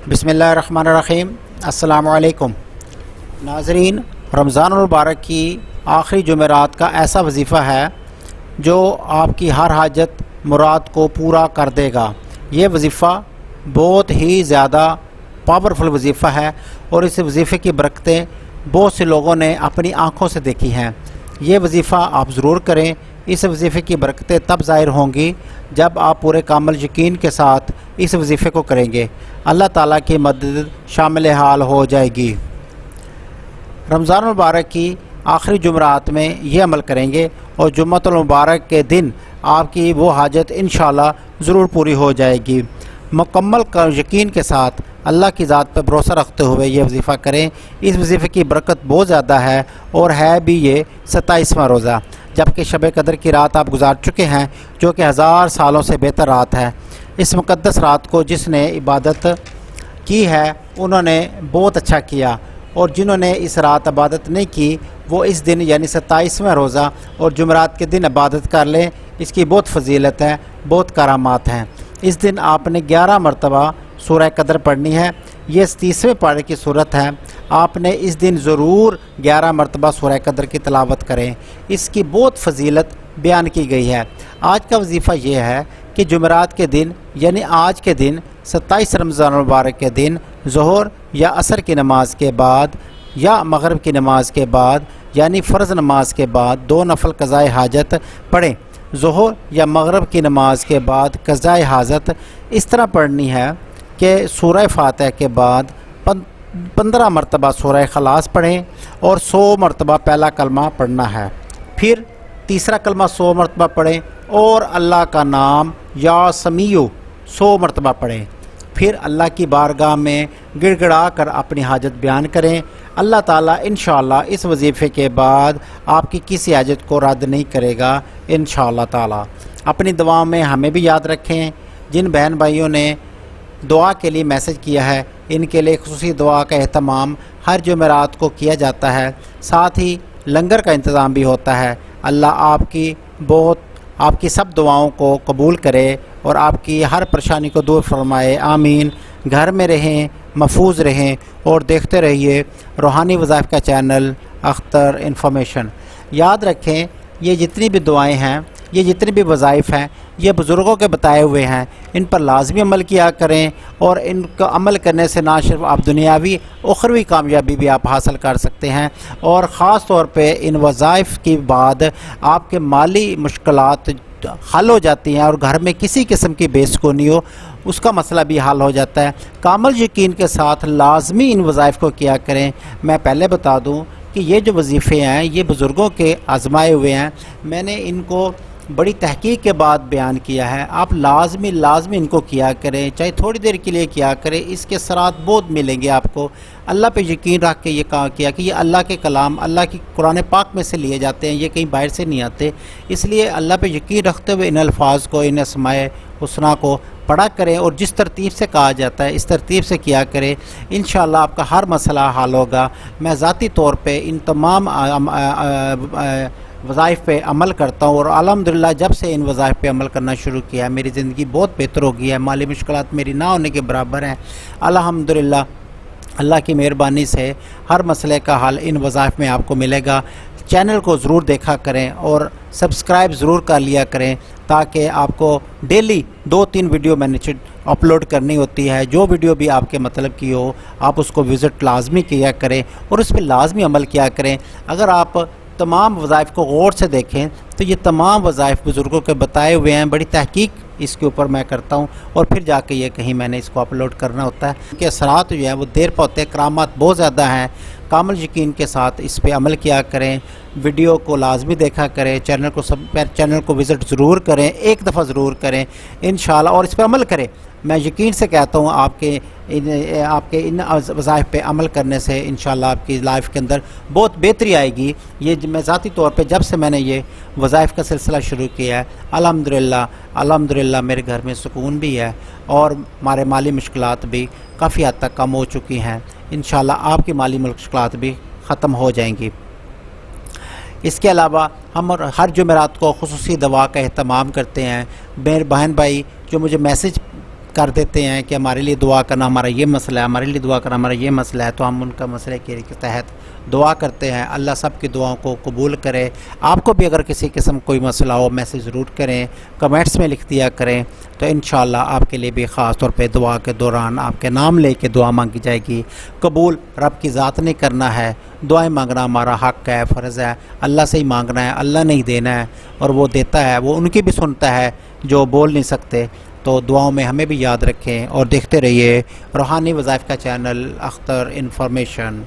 बिस्मिल्लाहिर्रहमानिर्रहीम। अस्सलामु अलैकुम नाज़रीन, रमज़ान मुबारक की आखिरी जुमेरात का ऐसा वजीफ़ा है जो आपकी हर हाजत मुराद को पूरा कर देगा। ये वजीफ़ा बहुत ही ज़्यादा पावरफुल वजीफ़ा है और इस वजीफ़े की बरकतें बहुत से लोगों ने अपनी आँखों से देखी हैं। ये वजीफ़ा आप ज़रूर करें। इस वजीफ़े की बरकतें तब ज़ाहिर होंगी जब आप पूरे कामिल यकीन के साथ इस वजीफ़े को करेंगे। अल्लाह ताला की मदद शामिल हाल हो जाएगी। रमज़ान मुबारक की आखिरी जुमरात में ये अमल करेंगे और जुम्मतुल मुबारक के दिन आपकी वो हाजत इंशाअल्लाह ज़रूर पूरी हो जाएगी। मुकम्मल यकीन के साथ अल्लाह की ज़ात पर भरोसा रखते हुए ये वजीफ़ा करें। इस वजीफ़े की बरकत बहुत ज़्यादा है और है भी ये 27वां रोज़ा, जबकि शब कदर की रात आप गुजार चुके हैं जो कि 1000 सालों से बेहतर रात है। इस मुक़द्दस रात को जिसने इबादत की है उन्होंने बहुत अच्छा किया, और जिन्होंने इस रात इबादत नहीं की वो इस दिन यानी 27वां रोज़ा और जुमरात के दिन इबादत कर लें। इसकी बहुत फजीलत है, बहुत करामात हैं। इस दिन आपने 11 मरतबा सूरह कदर पढ़नी है। ये 30वें पारे की सूरत है। आपने इस दिन ज़रूर 11 मरतबा सूरह कदर की तिलावत करें। इसकी बहुत फजीलत बयान की गई है। आज का वजीफ़ा ये है कि जुमेरात के दिन यानी आज के दिन 27 रमज़ान मुबारक के दिन ज़ोहर या असर की नमाज के बाद या मगरिब की नमाज के बाद यानी फ़र्ज़ नमाज के बाद 2 नफल क़ज़ाए हाजत पढ़ें। ज़ोहर या मगरिब की नमाज के बाद क़ज़ाए हाजत इस तरह पढ़नी है कि सूरह फातिहा के बाद 15 मरतबा सूरह खलास पढ़ें और 100 मरतबा पहला कलमा पढ़ना है। फिर तीसरा कलमा 100 मरतबा पढ़ें और अल्लाह का नाम या समीयो 100 मरतबा पढ़ें। फिर अल्लाह की बारगाह में गिड़गिड़ा कर अपनी हाजत बयान करें। अल्लाह ताला इंशाअल्लाह इस वजीफ़े के बाद आपकी किसी हाजत को रद्द नहीं करेगा इंशाअल्लाह ताला। अपनी दुआओं में हमें भी याद रखें। जिन बहन भाइयों ने दुआ के लिए मैसेज किया है इनके लिए ख़ुसूसी दुआ का एहतमाम हर जुमेरात को किया जाता है। साथ ही लंगर का इंतज़ाम भी होता है। अल्लाह आपकी सब दुआओं को कबूल करे और आपकी हर परेशानी को दूर फरमाए। आमीन। घर में रहें, महफूज रहें और देखते रहिए रूहानी वज़ाइफ का चैनल अख्तर इन्फॉर्मेशन। याद रखें, ये जितनी भी दुआएं हैं, ये जितने भी वज़ाइफ हैं, ये बुज़ुर्गों के बताए हुए हैं। इन पर लाजमी अमल किया करें और इनका अमल करने से ना सिर्फ आप दुनियावी उखरवी कामयाबी भी आप हासिल कर सकते हैं, और ख़ास तौर पे इन वज़ाइफ के बाद आपके माली मुश्किलात हल हो जाती हैं और घर में किसी किस्म की बेसुकूनी हो उसका मसला भी हल हो जाता है। कामिल यकीन के साथ लाजमी इन वज़ाइफ को किया करें। मैं पहले बता दूं कि ये जो वजीफ़े हैं ये बुज़ुर्गों के आजमाए हुए हैं। मैंने इनको बड़ी तहकीक के बाद बयान किया है। आप लाजमी इनको किया करें, चाहे थोड़ी देर के लिए किया करें। इसके सरात बहुत मिलेंगे आपको। अल्लाह पे यकीन रख के ये कहा किया कि ये अल्लाह के कलाम, अल्लाह की कुरान पाक में से लिए जाते हैं, ये कहीं बाहर से नहीं आते। इसलिए अल्लाह पे यकीन रखते हुए इन अल्फाज को, इन अस्माए हुस्ना को पढ़ा करें और जिस तरतीब से कहा जाता है इस तरतीब से किया करें। इंशाअल्लाह आपका हर मसला हल होगा। मैं ज़ाती तौर पे इन तमाम वज़ाइफ पे अमल करता हूँ और अल्हम्दुलिल्लाह जब से इन वज़ाइफ पे अमल करना शुरू किया है मेरी ज़िंदगी बहुत बेहतर हो गई है। माली मुश्किलात मेरी ना होने के बराबर हैं। अल्हम्दुलिल्लाह अल्लाह की मेहरबानी से हर मसले का हल इन वज़ाइफ में आपको मिलेगा। चैनल को ज़रूर देखा करें और सब्सक्राइब ज़रूर कर लिया करें ताकि आपको डेली 2-3 वीडियो मैंने अपलोड करनी होती है। जो वीडियो भी आपके मतलब की हो आप उसको विज़िट लाजमी किया करें और उस पर लाजमी अमल किया करें। अगर आप तमाम वज़ाइफ को गौर से देखें तो ये तमाम वज़ाइफ बुज़ुर्गों के बताए हुए हैं। बड़ी तहकीक इसके ऊपर मैं करता हूँ और फिर जाके ये कहीं मैंने इसको अपलोड करना होता है। इनके असरात जो है वो देर पर होते हैं, करामात बहुत ज़्यादा हैं। कामिल यकीन के साथ इस पे अमल किया करें। वीडियो को लाजमी देखा करें। चैनल को विज़िट ज़रूर करें, एक दफ़ा ज़रूर करें इंशाअल्लाह, और इस पर अमल करें। मैं यकीन से कहता हूँ आपके इन वज़ाइफ पे अमल करने से इंशाअल्लाह आपकी लाइफ के अंदर बहुत बेहतरी आएगी। ये मैं ज़ाती तौर पे जब से मैंने ये वज़ाइफ का सिलसिला शुरू किया है अल्हम्दुलिल्लाह मेरे घर में सुकून भी है और हमारे माली मुश्किलात भी काफ़ी हद तक कम हो चुकी हैं। इंशाअल्लाह आपकी माली मुश्किलात भी ख़त्म हो जाएंगी। इसके अलावा हम हर जुमेरात को ख़ुसूसी दवा का एहतमाम करते हैं। मेरे बहन भाई जो मुझे मैसेज کر دیتے ہیں کہ ہمارے لیے دعا کرنا، ہمارا یہ مسئلہ ہے، ہمارے لیے دعا کرنا، ہمارا یہ مسئلہ ہے، تو ہم ان کا مسئلے کے تحت دعا کرتے ہیں۔ اللہ سب کی دعاؤں کو قبول کرے۔ آپ کو بھی اگر کسی قسم کوئی مسئلہ ہو میسیج ضرور کریں، کمنٹس میں لکھ دیا کریں، تو انشاءاللہ آپ کے لیے بھی خاص طور پہ دعا کے دوران آپ کے نام لے کے دعا مانگی جائے گی۔ قبول رب کی ذات نے کرنا ہے، دعائیں مانگنا ہمارا حق ہے، فرض ہے، اللہ سے ہی مانگنا ہے، اللہ نے ہی دینا ہے، اور وہ دیتا ہے، وہ ان کی بھی سنتا ہے جو بول نہیں سکتے۔ تو دعاؤں میں ہمیں بھی یاد رکھیں اور دیکھتے رہیے روحانی وظائف کا چینل اختر انفارمیشن۔